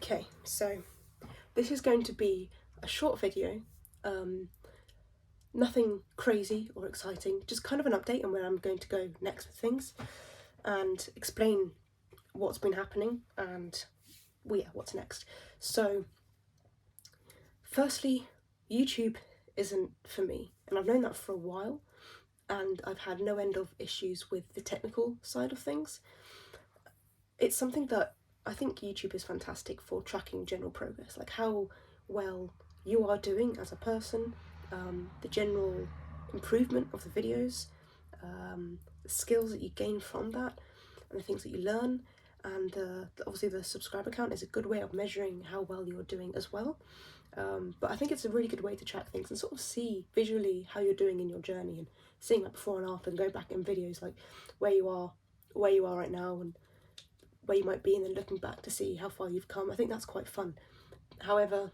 Okay, so this is going to be a short video, nothing crazy or exciting, just kind of an update on where I'm going to go next with things and explain what's been happening and, well, yeah, what's next. So, firstly, YouTube isn't for me, and I've known that for a while, and I've had no end of issues with the technical side of things. It's something that I think YouTube is fantastic for tracking general progress, like how well you are doing as a person, the general improvement of the videos, the skills that you gain from that, and the things that you learn. And obviously, the subscriber count is a good way of measuring how well you're doing as well. But I think it's a really good way to track things and sort of see visually how you're doing in your journey, and seeing like before and after, and go back in videos like where you are right now, and where you might be, and then looking back to see how far you've come. I think that's quite fun. However,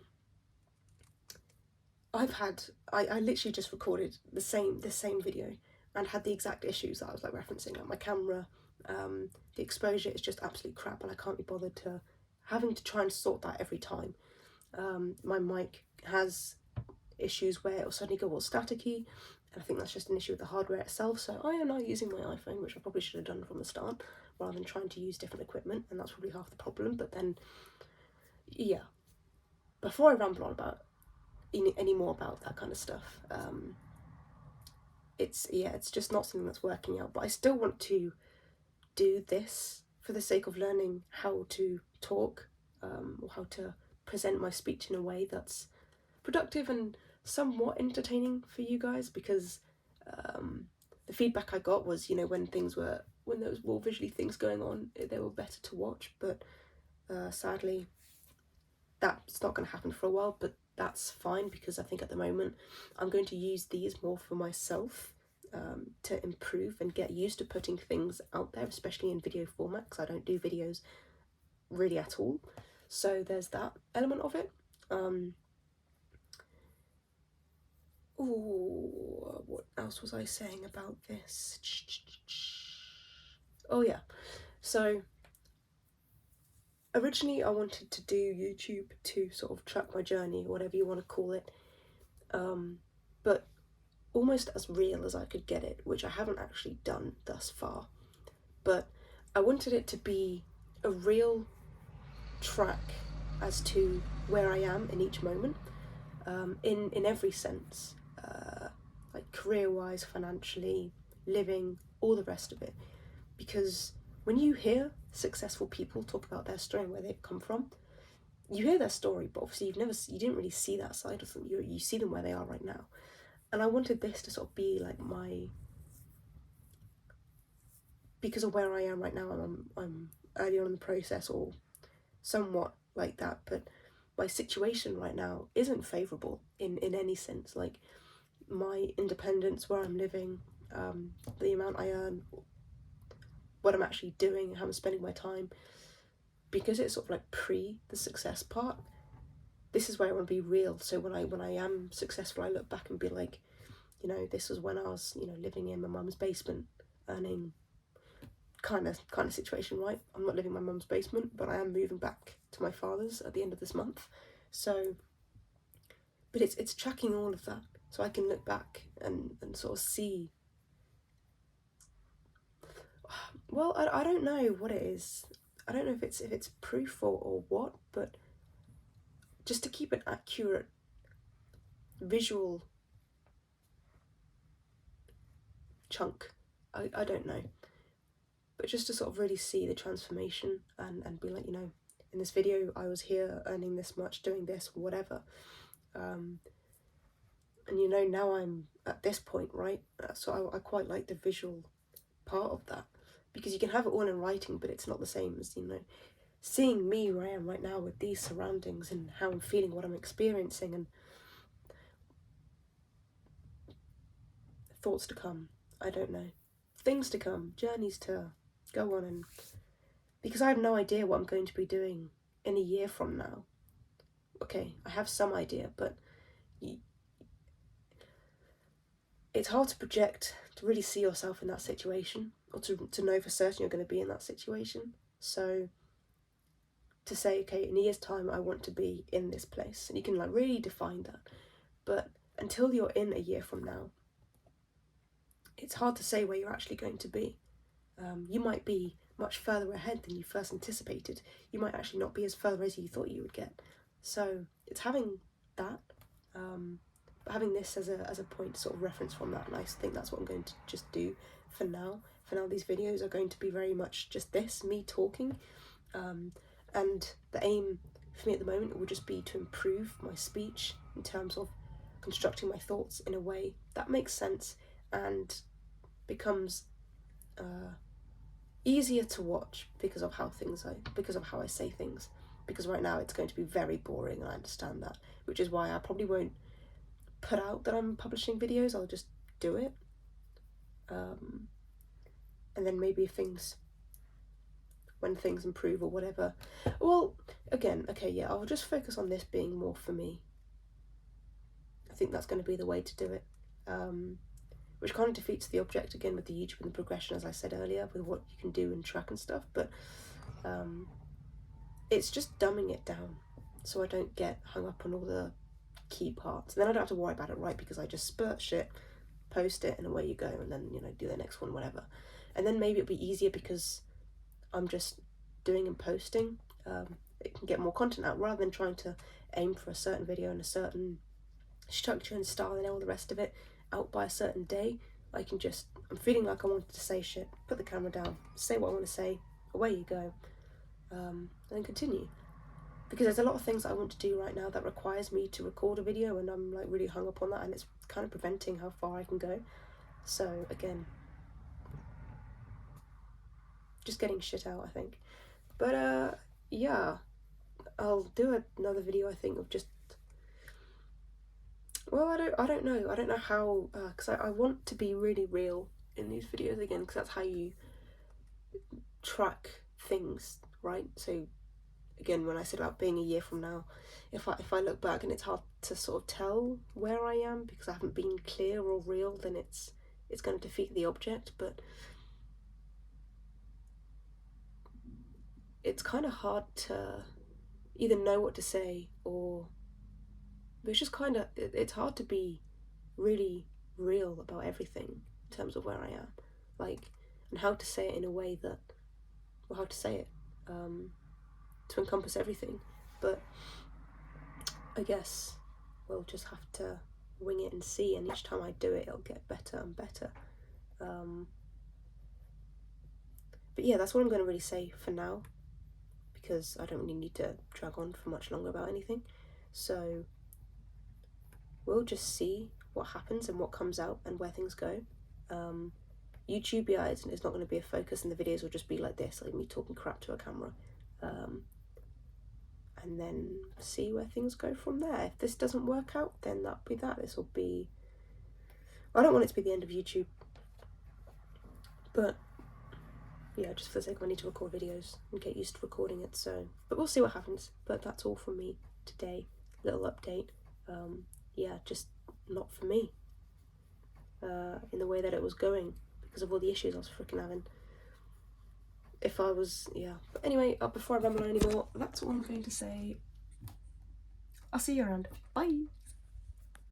I literally just recorded the same video and had the exact issues that I was like referencing. Like my camera, the exposure is just absolute crap, and I can't be bothered to having to try and sort that every time. My mic has issues where it'll suddenly go all staticky, and I think that's just an issue with the hardware itself. So I am now using my iPhone, which I probably should have done from the start, rather than trying to use different equipment, and that's probably half the problem. But then, yeah, before I ramble on about any more about that kind of stuff, it's just not something that's working out. But I still want to do this for the sake of learning how to talk, or how to present my speech in a way that's productive and somewhat entertaining for you guys, because the feedback I got was, when there was more visually things going on, they were better to watch. But sadly, that's not going to happen for a while. But that's fine, because I think at the moment I'm going to use these more for myself, to improve and get used to putting things out there, especially in video format, because I don't do videos really at all. So there's that element of it. What else was I saying about this? Oh yeah, so originally I wanted to do YouTube to sort of track my journey, whatever you want to call it, but almost as real as I could get it, which I haven't actually done thus far. But I wanted it to be a real track as to where I am in each moment, in every sense, like career-wise, financially, living, all the rest of it. Because when you hear successful people talk about their story and where they've come from, you hear their story, but obviously you didn't really see that side of them. You see them where they are right now. And I wanted this to sort of be like because of where I am right now, I'm early on in the process, or somewhat like that, but my situation right now isn't favourable in any sense. Like my independence, where I'm living, the amount I earn, what I'm actually doing, how I'm spending my time, because it's sort of like pre the success part. This is where I want to be real. So when I am successful, I look back and be like, this was when I was, living in my mum's basement, earning kind of situation, right? I'm not living in my mum's basement, but I am moving back to my father's at the end of this month. So, but it's tracking all of that, so I can look back and sort of see. Well, I don't know what it is. I don't know if it's proof or what, but just to keep an accurate visual chunk. I don't know. But just to sort of really see the transformation, and be like, in this video I was here earning this much, doing this, whatever. And now I'm at this point, right? So I quite like the visual part of that, because you can have it all in writing, but it's not the same as, seeing me where I am right now with these surroundings, and how I'm feeling, what I'm experiencing, and thoughts to come. I don't know. Things to come, journeys to go on, and because I have no idea what I'm going to be doing in a year from now. Okay, I have some idea, but it's hard to project, to really see yourself in that situation, or to know for certain you're going to be in that situation. So to say, okay, in a year's time I want to be in this place, and you can like really define that. But until you're in a year from now, it's hard to say where you're actually going to be. You might be much further ahead than you first anticipated. You might actually not be as further as you thought you would get. So it's having that, but having this as a point to sort of reference from that, and I think that's what I'm going to just do for now. For now, these videos are going to be very much just this, me talking, and the aim for me at the moment will just be to improve my speech in terms of constructing my thoughts in a way that makes sense and becomes easier to watch because of how I say things. Because right now it's going to be very boring, and I understand that, which is why I probably won't put out that I'm publishing videos. I'll just do it, and then maybe when things improve or whatever, well, again, okay, yeah, I'll just focus on this being more for me. I think that's going to be the way to do it, which kind of defeats the object again with the YouTube and the progression, as I said earlier, with what you can do and track and stuff. But it's just dumbing it down so I don't get hung up on all the key parts, and then I don't have to worry about it, right? Because I just spurt shit, post it, and away you go, and then, you know, do the next one, whatever. And then maybe it'll be easier because I'm just doing and posting. It can get more content out rather than trying to aim for a certain video and a certain structure and style and all the rest of it out by a certain day. I'm feeling like I wanted to say shit, put the camera down, say what I want to say, away you go, and then continue. Because there's a lot of things that I want to do right now that requires me to record a video, and I'm like really hung up on that, and it's kind of preventing how far I can go. So again, just getting shit out, I think. But yeah, I'll do another video, I think, of just, well, I don't know how, because I want to be really real in these videos again, because that's how you track things, right? So again, when I said about being a year from now, if I look back and it's hard to sort of tell where I am because I haven't been clear or real, then it's going to defeat the object. But it's kind of hard to either know what to say, or it's just kind of, it's hard to be really real about everything in terms of where I am, like, and how to say it in a way that, well, how to say it to encompass everything. But I guess we'll just have to wing it and see, and each time I do it, it'll get better and better. But yeah, that's what I'm going to really say for now, because I don't really need to drag on for much longer about anything. So we'll just see what happens and what comes out and where things go. YouTube, yeah, it's not going to be a focus, and the videos will just be like this, like me talking crap to a camera. And then see where things go from there. If this doesn't work out, then that'll be that. This will be, I don't want it to be the end of YouTube, but yeah, just for the sake of I need to record videos and get used to recording it. So, but we'll see what happens. But that's all from me today. Little update. Yeah, just not for me in the way that it was going because of all the issues I was freaking having. If I was, yeah. But anyway, before I ramble on anymore, that's all I'm going to say. I'll see you around. Bye.